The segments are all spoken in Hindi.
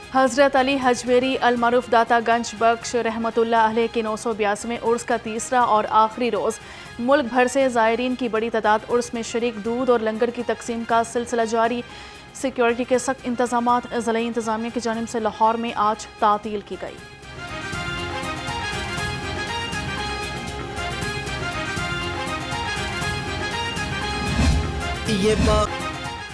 हज़रत अली हजवेरी अल मरूफ दाता गंज बख्श रहमतुल्लाह अलैह के 982वें उर्स का तीसरा और आखिरी रोज़ मुल्क भर से ज़ायरीन की बड़ी तादाद उर्स में शरीक। दूध और लंगर की तकसीम का सिलसिला जारी। सिक्योरिटी के सख्त इंतजाम। ज़िला इंतज़ामिया की जानिब से लाहौर में आज तातील की गई।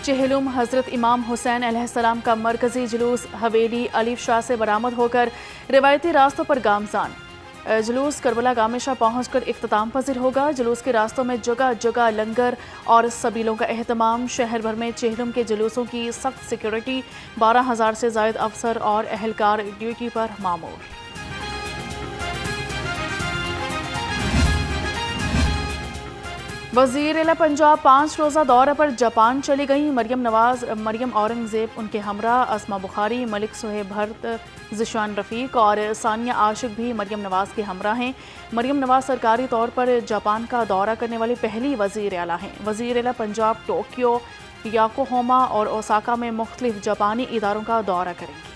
चेहलुम हज़रत इमाम हुसैन अलैहिस्सलाम का मरकज़ी जुलूस हवेली अलीफ शाह से बरामद होकर रिवायती रास्तों पर गामजान। जुलूस करबला गामेशा पहुंचकर इख्तिताम पजीर होगा। जुलूस के रास्तों में जगह जगह लंगर और सबीलों का एहतमाम। शहर भर में चेहलुम के जुलूसों की सख्त सिक्योरिटी। 12,000 से ज़ायद अफसर और अहलकार ड्यूटी पर मामूर। वज़ीर आला पंजाब 5 रोज़ा दौरे पर जापान चली गई। मरियम नवाज, मरियम औरंगज़ेब उनके हमरा, अस्मा बुखारी, मलिक सुहेब भट्ट, ज़िशान रफ़ीक और सानिया आशिक भी मरियम नवाज के हमरा हैं। मरियम नवाज सरकारी तौर पर जापान का दौरा करने वाली पहली वज़ीर आला हैं। वज़ीर आला पंजाब टोक्यो, याकोहामा और ओसाका में मुख्तलिफ जापानी इदारों का दौरा करेंगी।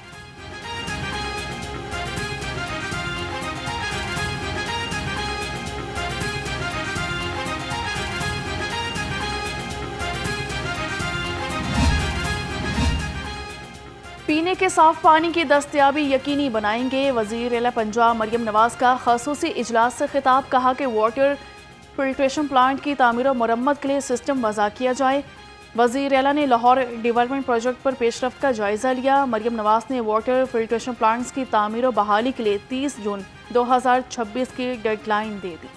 पीने के साफ पानी की दस्तयाबी यकीनी बनाएंगे। वज़ीर आला पंजाब मरियम नवाज का ख़ुसूसी इजलास से खिताब। कहा कि वाटर फिल्ट्रेशन प्लांट की तामीर और मरम्मत के लिए सिस्टम वज़ा किया जाए। वज़ीर आला ने लाहौर डेवलपमेंट प्रोजेक्ट पर पेशरफ्त का जायज़ा लिया। मरियम नवाज ने वाटर फिल्ट्रेशन प्लांट्स की तामीर और बहाली के लिए 30 जून 2026 की डेडलाइन दे दी।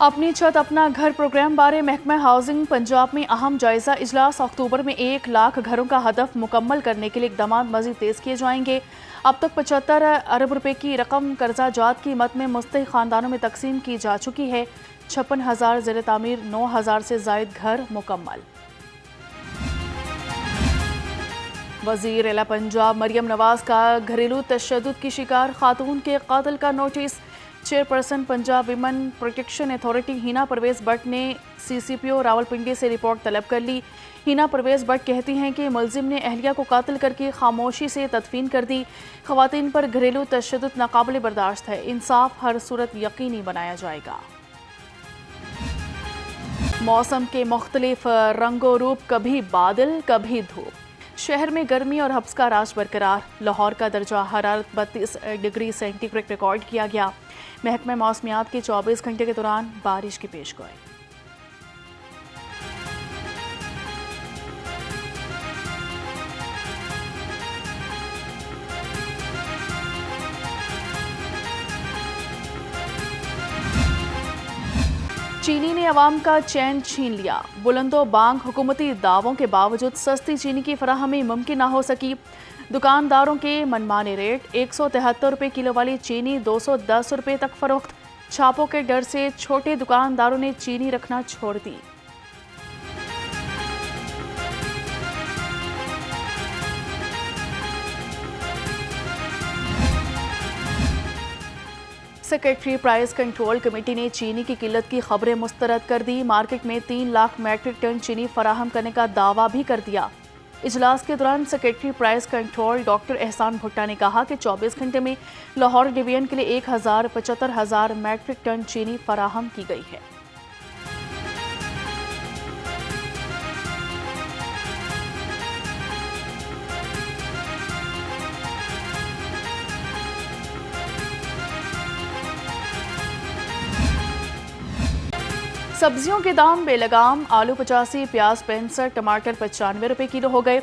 अपनी छत अपना घर प्रोग्राम बारे महकमा हाउसिंग पंजाब में अहम जायजा इजलास। अक्टूबर में 1 लाख घरों का हदफ मुकम्मल करने के लिए इकदाम मज़ीद तेज़ किए जाएंगे। अब तक 75 अरब रुपए की रकम कर्जा जात की मद में मुस्तहिक खानदानों में तकसीम की जा चुकी है। 56,000 ज़ेर तामीर, 9,000 से ज़ायद घर मुकम्मल। वज़ीर आला पंजाब मरियम नवाज का घरेलू तशद्दुद की शिकार खातून के कातिल का notice. Chairperson Punjab women protection authority Hina Parvez Bhatt ने CCPO रावलपिंडी से रिपोर्ट तलब कर ली। हिना परवेज़ भट्ट कहती हैं कि मुलजिम ने अहलिया को कातिल करके खामोशी से तदफीन कर दी। ख़वातीन पर घरेलू तशद्दुद नाकाबिल बर्दाश्त है। इंसाफ हर सूरत यकीनी बनाया जाएगा। मौसम के मुख्तलिफ रंगो रूप, कभी बादल कभी धूप। शहर में गर्मी और हब्स का राज बरकरार। लाहौर का दर्जा हरारत 32 डिग्री सेंटीग्रेड रिकॉर्ड किया गया। महकमा मौसमियात के 24 घंटे के दौरान बारिश की पेशगोई। चीनी ने अवाम का चैन छीन लिया। बुलंदो बांग हुकूमती दावों के बावजूद सस्ती चीनी की फराहमी मुमकिन न हो सकी। दुकानदारों के मनमाने रेट। 173 रुपये किलो वाली चीनी 210 रुपये तक फरोख्त। छापों के डर से छोटे दुकानदारों ने चीनी रखना छोड़ दी। सेक्रेटरी प्राइस कंट्रोल कमेटी ने चीनी की किल्लत की खबरें मुस्तरद कर दी। मार्केट में 3 लाख मैट्रिक टन चीनी फराहम करने का दावा भी कर दिया। इजलास के दौरान सेक्रेटरी प्राइस कंट्रोल डॉक्टर एहसान भुट्टा ने कहा कि 24 घंटे में लाहौर डिवीजन के लिए 1,75,000 मैट्रिक टन चीनी फराहम की गई है। सब्जियों के दाम बेलगाम। आलू 85, प्याज 65, टमाटर 95 रुपये किलो हो गए।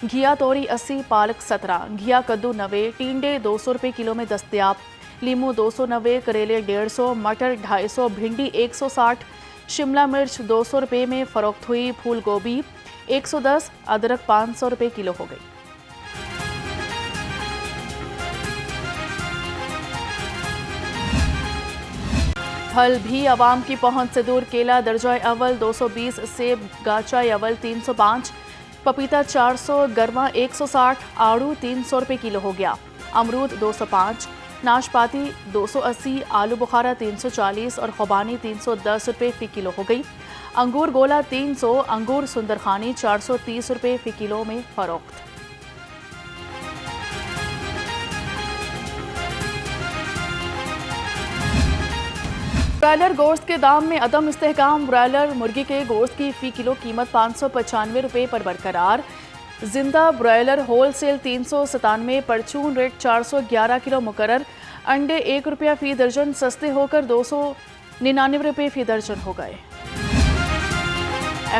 घिया तोरी 80, पालक 17, घिया कद्दू 90, टिंडे 200 रुपये किलो में दस्तयाब। लीमू 290, करेले 150, मटर 250, भिंडी 160, शिमला मिर्च 200 रुपये में फ़रोख्त हुई। फूल गोभी 110, अदरक 500 रुपये किलो हो गई। फल भी आवाम की पहुंच से दूर। केला दर्जा अव्वल 220, सेब गाचा अव्वल 305, पपीता 400, गरमा 160, आड़ू 300 रुपये किलो हो गया। अमरूद 205, नाशपाती 280, आलू बुखारा 340 और खुबानी 310 रुपये फी किलो हो गई। अंगूर गोला 300, अंगूर सुंदरखानी 430 रुपये फी किलो में फरोख्त। ब्रायलर गोश्त के दाम में अदम इस्तेहकाम। ब्रायलर मुर्गी के गोश्त की फी किलो कीमत 595 रुपये पर बरकरार। जिंदा ब्रायलर होल सेल 397, परचून रेट 411 किलो मुकर्रर। अंडे 1 रुपया फी दर्जन सस्ते होकर 299 रुपये फी दर्जन हो गए।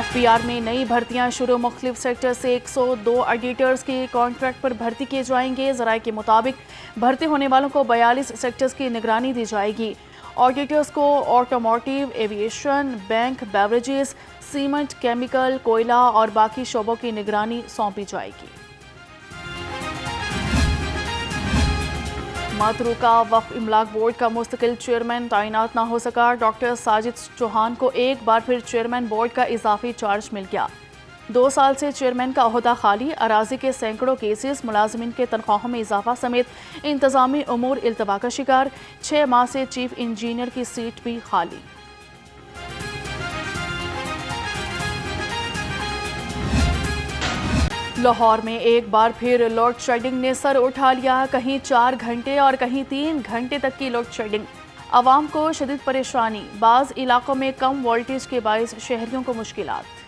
FPR में नई भर्तियां शुरू। मुख्तलिफ सेक्टर से 102 ऑडिटर्स के कॉन्ट्रैक्ट पर भर्ती किए जाएंगे। ज़राए के मुताबिक भर्ती होने वालों को 42 सेक्टर्स की निगरानी दी जाएगी। ऑडिटर्स को automotive, aviation, bank, beverages, cement, chemical, कोयला और बाकी शोबों की निगरानी सौंपी जाएगी। मतरूका वक्फ इमलाक बोर्ड का मुस्तकिल चेयरमैन तैनात ना हो सका। डॉक्टर साजिद चौहान को एक बार फिर चेयरमैन बोर्ड का इजाफी चार्ज मिल गया। 2 साल से चेयरमैन का ओहदा खाली। अराजी के सैकड़ों केसेस, मुलाजमीन के तनख्वाहों में इजाफा समेत इंतजामी उमूर इल्तवा का शिकार। 6 माह से चीफ इंजीनियर की सीट भी खाली। लाहौर में एक बार फिर लोड शेडिंग ने सर उठा लिया। कहीं 4 घंटे और कहीं 3 घंटे तक की लोड शेडिंग। आवाम को शदीद परेशानी। बाज़ इलाकों में कम वोल्टेज के बायस शहरियों को मुश्किलात।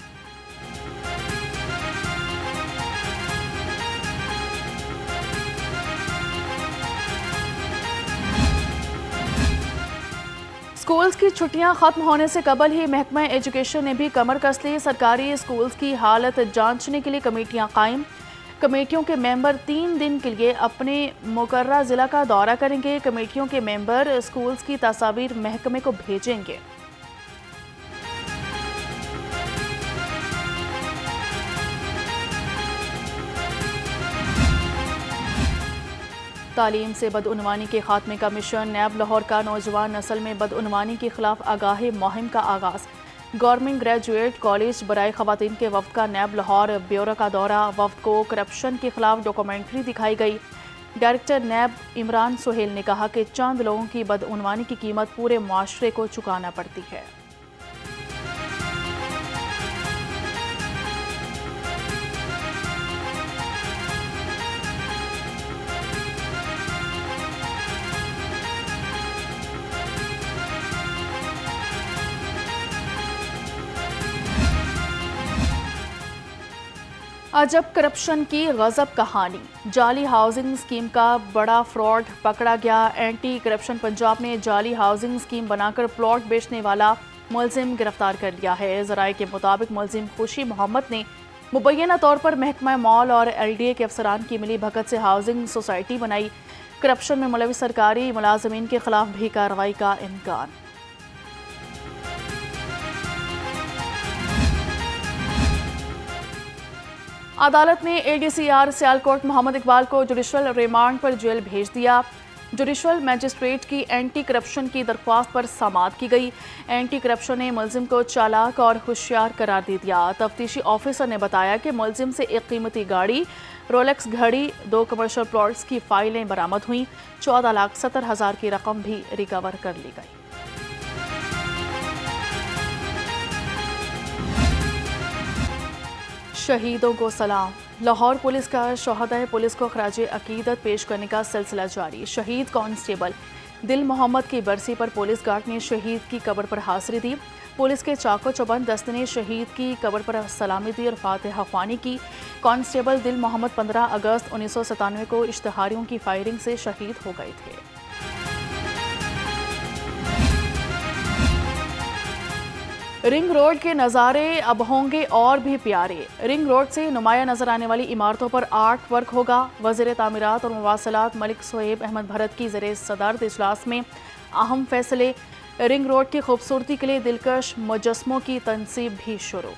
स्कूल्स की छुट्टियां खत्म होने से कबल ही महकमा एजुकेशन ने भी कमर कस ली। सरकारी स्कूल्स की हालत जांचने के लिए कमेटियां कायम। कमेटियों के मेंबर 3 दिन के लिए अपने मुकर्रा जिला का दौरा करेंगे। कमेटियों के मेंबर स्कूल्स की तस्वीर महकमे को भेजेंगे। तालीम से बदउनवानी के खात्मे का मिशन। नैब लाहौर का नौजवान नस्ल में बदउनवानी के खिलाफ आगाही मुहिम का आगाज। गवर्नमेंट ग्रेजुएट कॉलेज बराए खवातीन के वफ्द का नैब लाहौर ब्यूरो का दौरा। वफ्द को करप्शन के खिलाफ डॉक्यूमेंट्री दिखाई गई। डायरेक्टर नैब इमरान सुहेल ने कहा कि चंद लोगों की बदउनवानी की कीमत पूरे मुआशरे को चुकाना पड़ती है। अजब करप्शन की गजब कहानी। जाली हाउसिंग स्कीम का बड़ा फ्रॉड पकड़ा गया। एंटी करप्शन पंजाब ने जाली हाउसिंग स्कीम बनाकर प्लॉट बेचने वाला मुलजिम गिरफ्तार कर लिया है। ज़राए के मुताबिक मुलजिम खुशी मोहम्मद ने मुबैना तौर पर महकमा मॉल और LDA के अफसरान की मिली भगत से हाउसिंग सोसाइटी बनाई। करप्शन में मुलविस सरकारी मुलाजमीन के खिलाफ भी कार्रवाई का इम्कान। अदालत ने ADCR सियालकोट मोहम्मद इकबाल को जुडिशल रिमांड पर जेल भेज दिया। जुडिशल मजिस्ट्रेट की एंटी करप्शन की दरख्वास्त पर समाअत की गई। एंटी करप्शन ने मुलजिम को चालाक और होशियार करार दे दिया। तफ्तीशी ऑफिसर ने बताया कि मुलजिम से एक कीमती गाड़ी, रोलेक्स घड़ी, 2 कमर्शियल प्लॉट्स की फाइलें बरामद हुई। 14,70,000 की रकम भी रिकवर कर ली गई। शहीदों को सलाम। लाहौर पुलिस का शोहदाए पुलिस को खराजे अकीदत पेश करने का सिलसिला जारी। शहीद कांस्टेबल दिल मोहम्मद की बरसी पर पुलिस गार्ड ने शहीद की कब्र पर हाजिरी दी। पुलिस के चाको चौबंद दस्ते ने शहीद की कब्र पर सलामी दी और फातिहा ख्वानी की। कांस्टेबल दिल मोहम्मद 15 अगस्त 1997 को इश्तहारियों की फायरिंग से शहीद हो गए थे। रिंग रोड के नज़ारे अब होंगे और भी प्यारे। रिंग रोड से नुमाया नजर आने वाली इमारतों पर आर्ट वर्क होगा। वज़ीर तामीरात और मवासलात मलिक सोहेब अहमद भरत की ज़रिए सदारत इजलास में अहम फैसले। रिंग रोड की खूबसूरती के लिए दिलकश मुजस्मों की तनसीब भी शुरू।